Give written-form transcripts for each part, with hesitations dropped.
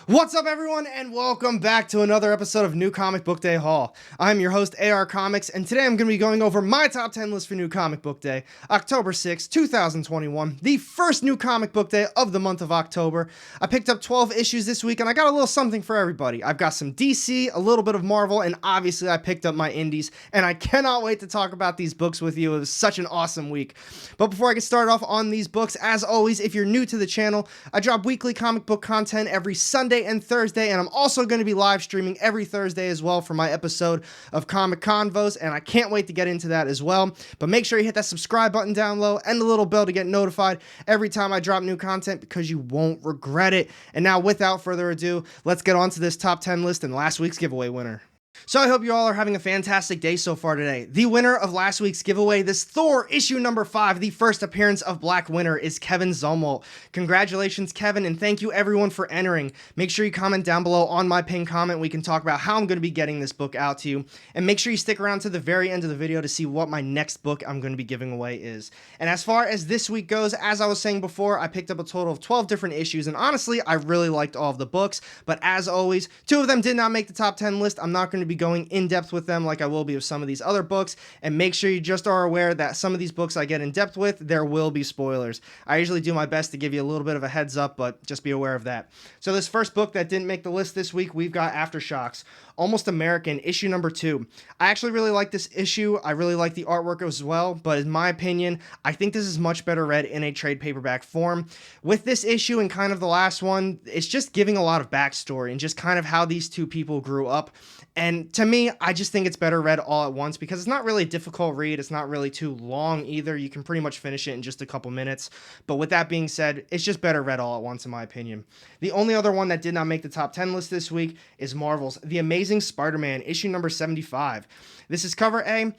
What's up, everyone, and welcome back to another episode of New Comic Book Day Haul. I'm your host, AR Comics, and today I'm going to be going over my top 10 list for New Comic Book Day, October 6, 2021, the first New Comic Book Day of the month of October. I picked up 12 issues this week, and I got a little something for everybody. I've got some DC, a little bit of Marvel, and obviously I picked up my indies, and I cannot wait to talk about these books with you. It was such an awesome week. But before I get started off on these books, as always, if you're new to the channel, I drop weekly comic book content every Sunday and Thursday, and I'm also going to be live streaming every Thursday as well for my episode of Comic Convos, and I can't wait to get into that as well. But make sure you hit that subscribe button down low and the little bell to get notified every time I drop new content, because you won't regret it. And now, without further ado, let's get on to this top 10 list and last week's giveaway winner. So I hope you all are having a fantastic day so far today. The winner of last week's giveaway, this Thor issue number 5, the first appearance of Black Winter, is Kevin Zumwalt. Congratulations, Kevin, and thank you everyone for entering. Make sure you comment down below on my pinned comment. We can talk about how I'm going to be getting this book out to you. And make sure you stick around to the very end of the video to see what my next book I'm going to be giving away is. And as far as this week goes, as I was saying before, I picked up a total of 12 different issues, and honestly, I really liked all of the books. But as always, 2 of them did not make the top 10 list. I'm not going to be going in depth with them like I will be with some of these other books, and make sure you just are aware that some of these books I get in depth with, there will be spoilers. I usually do my best to give you a little bit of a heads up, but just be aware of that. So this first book that didn't make the list this week, we've got Aftershocks, Almost American, issue number 2. I actually really like this issue. I really like the artwork as well, but in my opinion, I think this is much better read in a trade paperback form. With this issue and kind of the last one, it's just giving a lot of backstory and just kind of how these two people grew up. And to me, I just think it's better read all at once because it's not really a difficult read. It's not really too long either. You can pretty much finish it in just a couple minutes. But with that being said, it's just better read all at once in my opinion. The only other one that did not make the top 10 list this week is Marvel's The Amazing Spider-Man, issue number 75. This is cover A.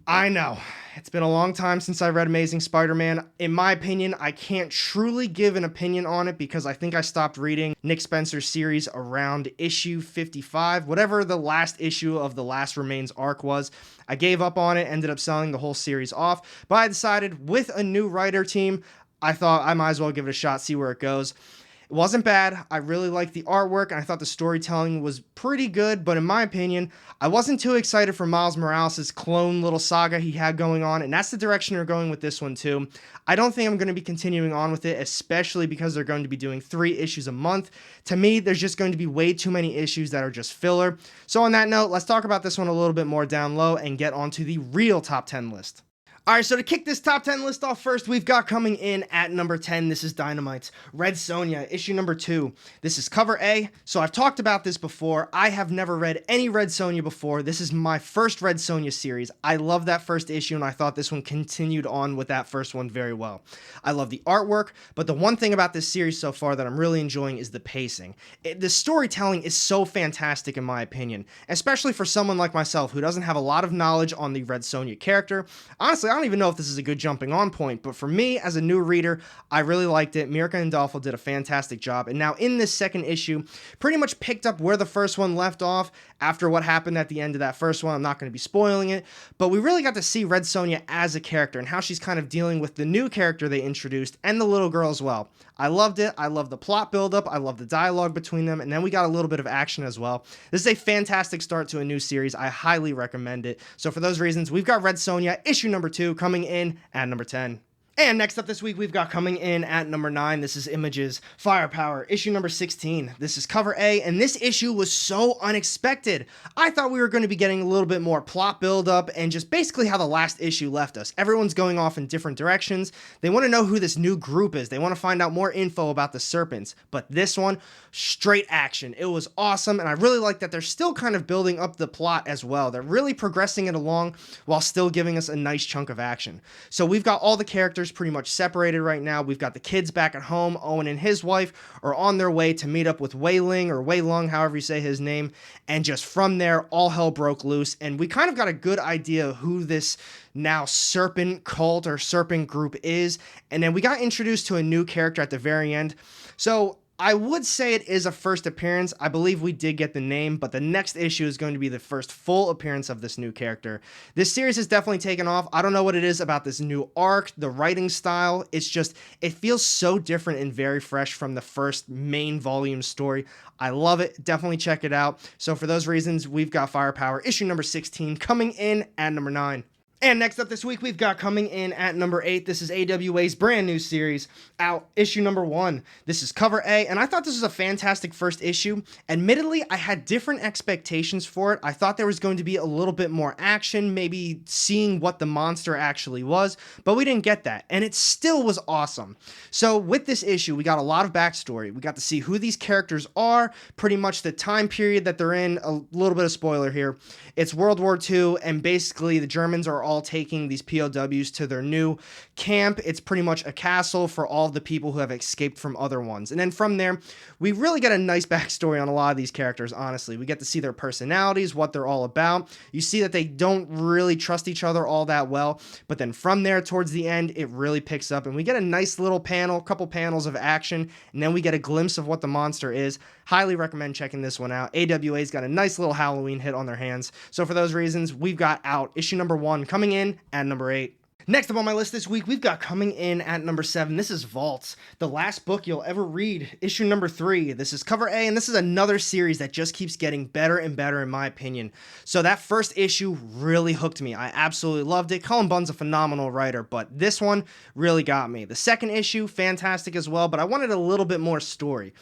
I know, it's been a long time since I read Amazing Spider-Man. In my opinion, I can't truly give an opinion on it because I think I stopped reading Nick Spencer's series around issue 55, whatever the last issue of the Last Remains arc was. I gave up on it, ended up selling the whole series off, but I decided with a new writer team, I thought I might as well give it a shot, see where it goes. It wasn't bad. I really liked the artwork, and I thought the storytelling was pretty good, but in my opinion, I wasn't too excited for Miles Morales' clone little saga he had going on, and that's the direction they're going with this one too. I don't think I'm going to be continuing on with it, especially because they're going to be doing 3 issues a month. To me, there's just going to be way too many issues that are just filler. So on that note, let's talk about this one a little bit more down low and get onto the real top 10 list. Alright, so to kick this top 10 list off first, we've got coming in at number 10, this is DYNAMITE's Red Sonja, issue number 2. This is cover A, so I've talked about this before. I have never read any Red Sonja before. This is my first Red Sonja series. I love that first issue, and I thought this one continued on with that first one very well. I love the artwork, but the one thing about this series so far that I'm really enjoying is the pacing. The storytelling is so fantastic in my opinion, especially for someone like myself who doesn't have a lot of knowledge on the Red Sonja character. Honestly, I don't even know if this is a good jumping on point, but for me as a new reader, I really liked it. Mirka Andolfo did a fantastic job, and now in this second issue, pretty much picked up where the first one left off after what happened at the end of that first one. I'm not going to be spoiling it, but we really got to see Red Sonja as a character and how she's kind of dealing with the new character they introduced and the little girl as well. I loved it. I love the plot buildup. I love the dialogue between them, and then we got a little bit of action as well. This is a fantastic start to a new series. I highly recommend it. So for those reasons, we've got Red Sonja, issue number 2, coming in at number 10. And next up this week, we've got coming in at number 9, this is Image's Firepower, issue number 16. This is cover A, and this issue was so unexpected. I thought we were going to be getting a little bit more plot buildup and just basically how the last issue left us. Everyone's going off in different directions. They want to know who this new group is. They want to find out more info about the Serpents. But this one, straight action. It was awesome, and I really like that they're still kind of building up the plot as well. They're really progressing it along while still giving us a nice chunk of action. So we've got all the characters pretty much separated right now. We've got the kids back at home. Owen and his wife are on their way to meet up with Wei Ling, or Wei Lung, however you say his name, and just from there, all hell broke loose, and we kind of got a good idea of who this now serpent cult or serpent group is, and then we got introduced to a new character at the very end. So I would say it is a first appearance. I believe we did get the name, but the next issue is going to be the first full appearance of this new character. This series has definitely taken off. I don't know what it is about this new arc, the writing style. It's just, it feels so different and very fresh from the first main volume story. I love it. Definitely check it out. So for those reasons, we've got Firepower issue number 16 coming in at number 9. And next up this week, we've got coming in at number 8. This is AWA's brand new series, out, issue number 1. This is cover A, and I thought this was a fantastic first issue. Admittedly, I had different expectations for it. I thought there was going to be a little bit more action, maybe seeing what the monster actually was, but we didn't get that, and it still was awesome. So with this issue, we got a lot of backstory. We got to see who these characters are, pretty much the time period that they're in. A little bit of spoiler here. It's World War II, and basically the Germans are all taking these POWs to their new camp. It's pretty much a castle for all of the people who have escaped from other ones. And then from there, we really get a nice backstory on a lot of these characters, honestly. We get to see their personalities, what they're all about. You see that they don't really trust each other all that well, but then from there towards the end, it really picks up, and we get a nice little panel, couple panels of action, and then we get a glimpse of what the monster is. Highly recommend checking this one out. AWA's got a nice little Halloween hit on their hands. So for those reasons, we've got out issue number 1 coming in at number 8. Next up on my list this week, we've got coming in at number 7. This is Vaults, the last book you'll ever read, issue number 3. This is cover A, and this is another series that just keeps getting better and better in my opinion. So that first issue really hooked me. I absolutely loved it. Cullen Bunn's a phenomenal writer, but this one really got me. The second issue, fantastic as well, but I wanted a little bit more story.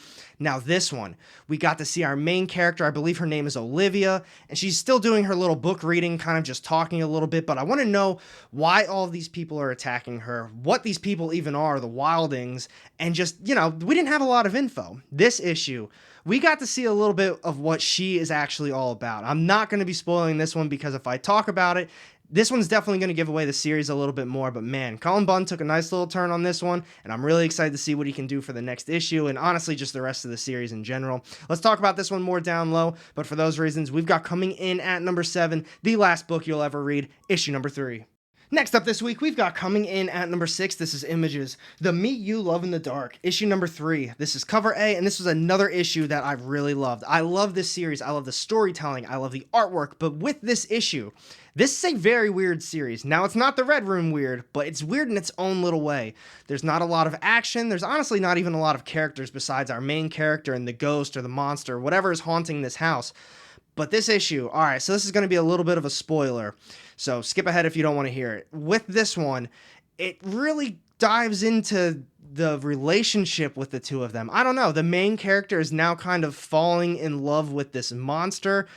Now this one, we got to see our main character. I believe her name is Olivia, and she's still doing her little book reading, kind of just talking a little bit, but I want to know why all of these people are attacking her, what these people even are, the Wildings, and just, you know, we didn't have a lot of info. This issue, we got to see a little bit of what she is actually all about. I'm not going to be spoiling this one because if I talk about it, this one's definitely going to give away the series a little bit more, but man, Cullen Bunn took a nice little turn on this one, and I'm really excited to see what he can do for the next issue, and honestly, just the rest of the series in general. Let's talk about this one more down low, but for those reasons, we've got coming in at number 7, the last book you'll ever read, issue number 3. Next up this week, we've got coming in at number 6, this is Images, The Meet You Love in the Dark, issue number 3. This is cover A, and this was another issue that I really loved. I love this series, I love the storytelling, I love the artwork, but with this issue, this is a very weird series. Now, it's not the Red Room weird, but it's weird in its own little way. There's not a lot of action, there's honestly not even a lot of characters besides our main character and the ghost or the monster, or whatever is haunting this house. But this issue, alright, so this is going to be a little bit of a spoiler, so skip ahead if you don't want to hear it. With this one, it really dives into the relationship with the two of them. I don't know, the main character is now kind of falling in love with this monster,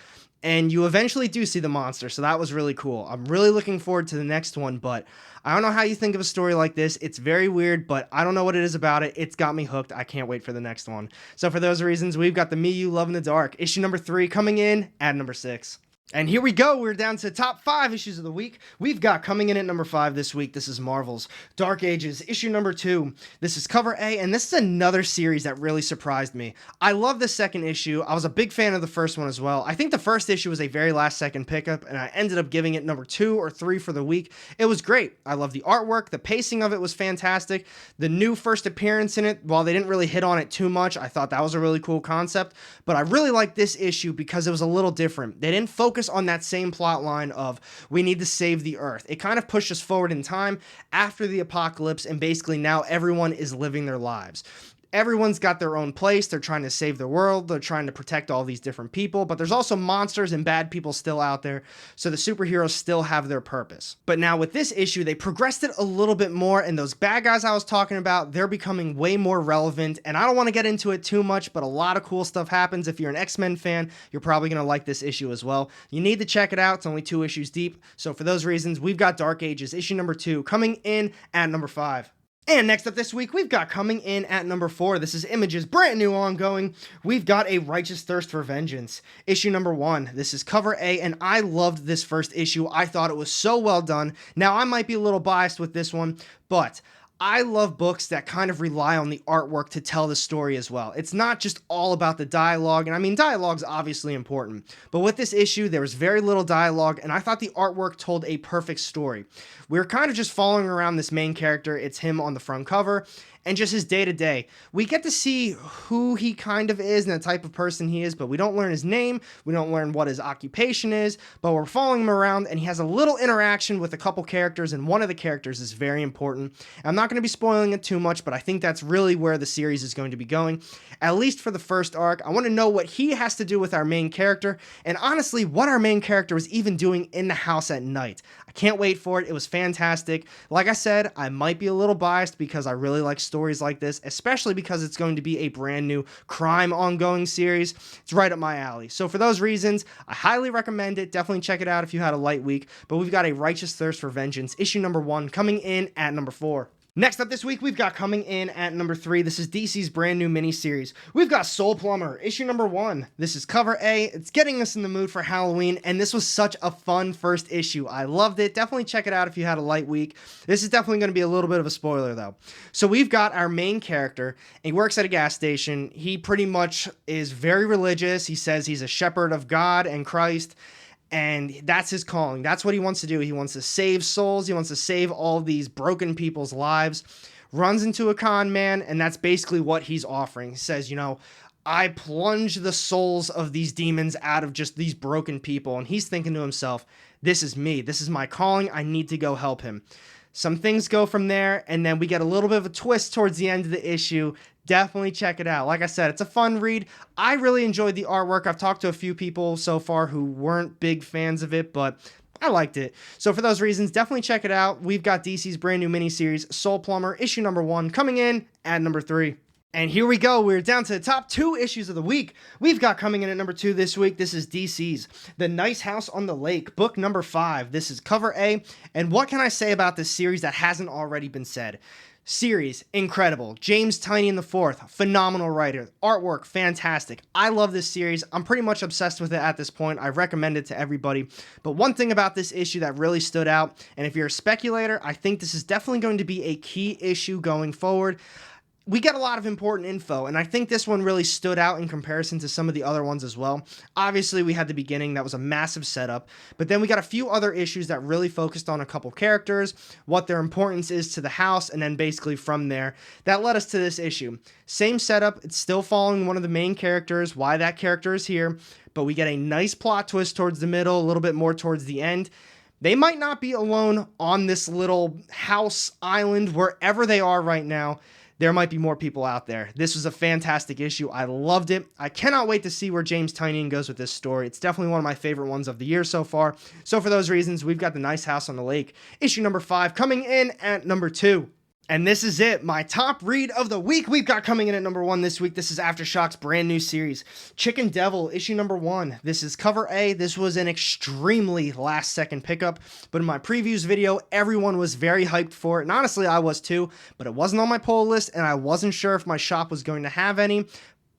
and you eventually do see the monster, so that was really cool. I'm really looking forward to the next one, but I don't know how you think of a story like this. It's very weird, but I don't know what it is about it. It's got me hooked. I can't wait for the next one. So for those reasons, we've got The Me You Love in the Dark, issue number 3 coming in at number 6. And here we go, we're down to the top 5 issues of the week. We've got coming in at number 5 this week, this is Marvel's Dark Ages, issue number 2. This is cover A, and this is another series that really surprised me. I love the second issue. I was a big fan of the first one as well. I think the first issue was a very last second pickup, and I ended up giving it number 2 or 3 for the week. It was great. I love the artwork. The pacing of it was fantastic. The new first appearance in it, while they didn't really hit on it too much, I thought that was a really cool concept, but I really liked this issue because it was a little different. They didn't focus on that same plot line of we need to save the earth. It kind of pushed us forward in time after the apocalypse, and basically now everyone is living their lives. Everyone's got their own place. They're trying to save the world. They're trying to protect all these different people, but there's also monsters and bad people still out there, so the superheroes still have their purpose. But now with this issue, they progressed it a little bit more, and those bad guys I was talking about, they're becoming way more relevant, and I don't want to get into it too much, but a lot of cool stuff happens. If you're an X-Men fan, you're probably going to like this issue as well. You need to check it out. It's only 2 issues deep, so for those reasons, we've got Dark Ages, issue number 2, coming in at number 5. And next up this week, we've got coming in at number 4, this is Images, brand new ongoing, we've got A Righteous Thirst for Vengeance, issue number 1, this is cover A, and I loved this first issue. I thought it was so well done. Now, I might be a little biased with this one, but I love books that kind of rely on the artwork to tell the story as well. It's not just all about the dialogue, and I mean, dialogue's obviously important, but with this issue, there was very little dialogue, and I thought the artwork told a perfect story. We were kind of just following around this main character. It's him on the front cover, and just his day-to-day. We get to see who he kind of is and the type of person he is, but we don't learn his name, we don't learn what his occupation is, but we're following him around, and he has a little interaction with a couple characters, and one of the characters is very important. I'm not going to be spoiling it too much, but I think that's really where the series is going to be going, at least for the first arc. I want to know what he has to do with our main character, and honestly, what our main character was even doing in the house at night. I can't wait for it. It was fantastic. Like I said, I might be a little biased because I really like stories like this, especially because it's going to be a brand new crime ongoing series. It's right up my alley. So for those reasons, I highly recommend it. Definitely check it out if you had a light week. But we've got A Righteous Thirst for Vengeance, issue number 1, coming in at number 4. Next up this week, we've got coming in at number 3. This is DC's brand new miniseries. We've got Plumber, issue number 1. This is cover A. It's getting us in the mood for Halloween, and this was such a fun first issue. I loved it. Definitely check it out if you had a light week. This is definitely going to be a little bit of a spoiler, though. So we've got our main character. He works at a gas station. He pretty much is very religious. He says he's a shepherd of God and Christ. And that's his calling. That's what he wants to do. He wants to save souls. He wants to save all these broken people's lives. Runs into a con man, and that's basically what he's offering. He says, I plunge the souls of these demons out of just these broken people. And he's thinking to himself, this is me. This is my calling. I need to go help him. Some things go from there, and then we get a little bit of a twist towards the end of the issue. Definitely check it out. Like I said, it's a fun read. I really enjoyed the artwork. I've talked to a few people so far who weren't big fans of it, but I liked it. So for those reasons, definitely check it out. We've got DC's brand new miniseries, Plumber, issue number 1, coming in at number 3. And here we go. We're down to the top 2 issues of the week. We've got coming in at number 2 this week. This is DC's The Nice House on the Lake, book number 5. This is cover A. And what can I say about this series that hasn't already been said? Series, incredible. James Tynion IV, phenomenal writer. Artwork, fantastic. I love this series. I'm pretty much obsessed with it at this point. I recommend it to everybody. But one thing about this issue that really stood out, and if you're a speculator, I think this is definitely going to be a key issue going forward. We get a lot of important info, and I think this one really stood out in comparison to some of the other ones as well. Obviously, we had the beginning. That was a massive setup, but then we got a few other issues that really focused on a couple characters, what their importance is to the house, and then basically from there, that led us to this issue. Same setup. It's still following one of the main characters, why that character is here, but we get a nice plot twist towards the middle, a little bit more towards the end. They might not be alone on this little house island, wherever they are right now. There might be more people out there. This was a fantastic issue. I loved it. I cannot wait to see where James Tynion goes with this story. It's definitely one of my favorite ones of the year so far. So for those reasons, we've got The Nice House on the Lake, issue number 5, coming in at number 2. And this is it, my top read of the week. We've got coming in at number 1 this week. This is Aftershock's brand new series, Chicken Devil, issue number 1. This is cover A. This was an extremely last-second pickup, but in my previews video, everyone was very hyped for it, and honestly, I was too, but it wasn't on my pull list, and I wasn't sure if my shop was going to have any.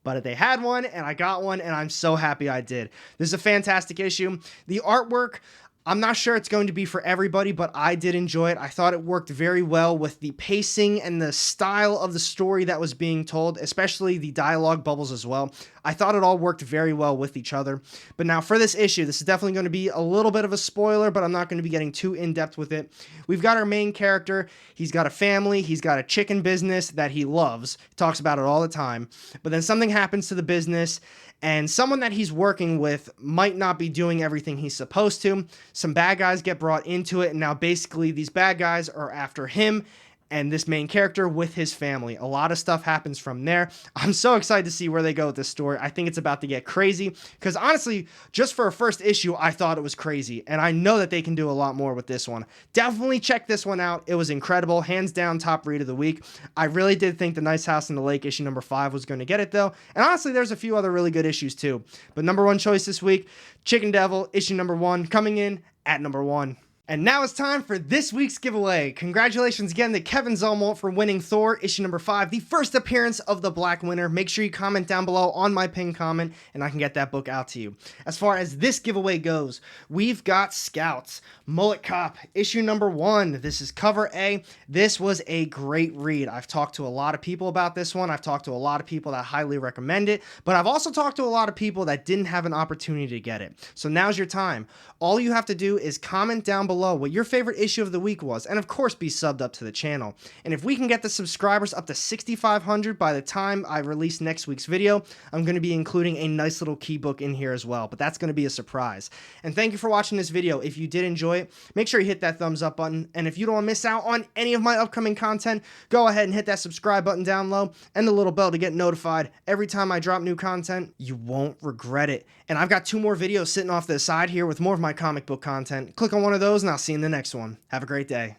But they had one, and I got one, and I'm so happy I did. This is a fantastic issue. The artwork, I'm not sure it's going to be for everybody, but I did enjoy it. I thought it worked very well with the pacing and the style of the story that was being told, especially the dialogue bubbles as well. I thought it all worked very well with each other. But now for this issue, this is definitely going to be a little bit of a spoiler, but I'm not going to be getting too in-depth with it. We've got our main character. He's got a family. He's got a chicken business that he loves. He talks about it all the time. But then something happens to the business, and someone that he's working with might not be doing everything he's supposed to. Some bad guys get brought into it, and now basically these bad guys are after him and this main character with his family. A lot of stuff happens from there. I'm so excited to see where they go with this story. I think it's about to get crazy, because honestly, just for a first issue, I thought it was crazy, and I know that they can do a lot more with this one. Definitely check this one out. It was incredible. Hands down, top read of the week. I really did think The Nice House on the Lake, issue number 5, was going to get it, though, and honestly, there's a few other really good issues, too. But number 1 choice this week, Chicken Devil, issue number 1, coming in at number 1. And now it's time for this week's giveaway. Congratulations again to Kevin Zolmolt for winning Thor, issue number 5, the first appearance of the Black Winter. Make sure you comment down below on my pinned comment, and I can get that book out to you. As far as this giveaway goes, we've got Scouts, Mullet Cop, issue number 1. This is cover A. This was a great read. I've talked to a lot of people about this one. I've talked to a lot of people that highly recommend it, but I've also talked to a lot of people that didn't have an opportunity to get it. So now's your time. All you have to do is comment down below below what your favorite issue of the week was, and of course be subbed up to the channel. And if we can get the subscribers up to 6,500 by the time I release next week's video, I'm going to be including a nice little key book in here as well, but that's going to be a surprise. And thank you for watching this video. If you did enjoy it, make sure you hit that thumbs up button, and if you don't want to miss out on any of my upcoming content, go ahead and hit that subscribe button down low and the little bell to get notified every time I drop new content. You won't regret it. And I've got 2 more videos sitting off to the side here with more of my comic book content. Click on one of those and I'll see you in the next one. Have a great day.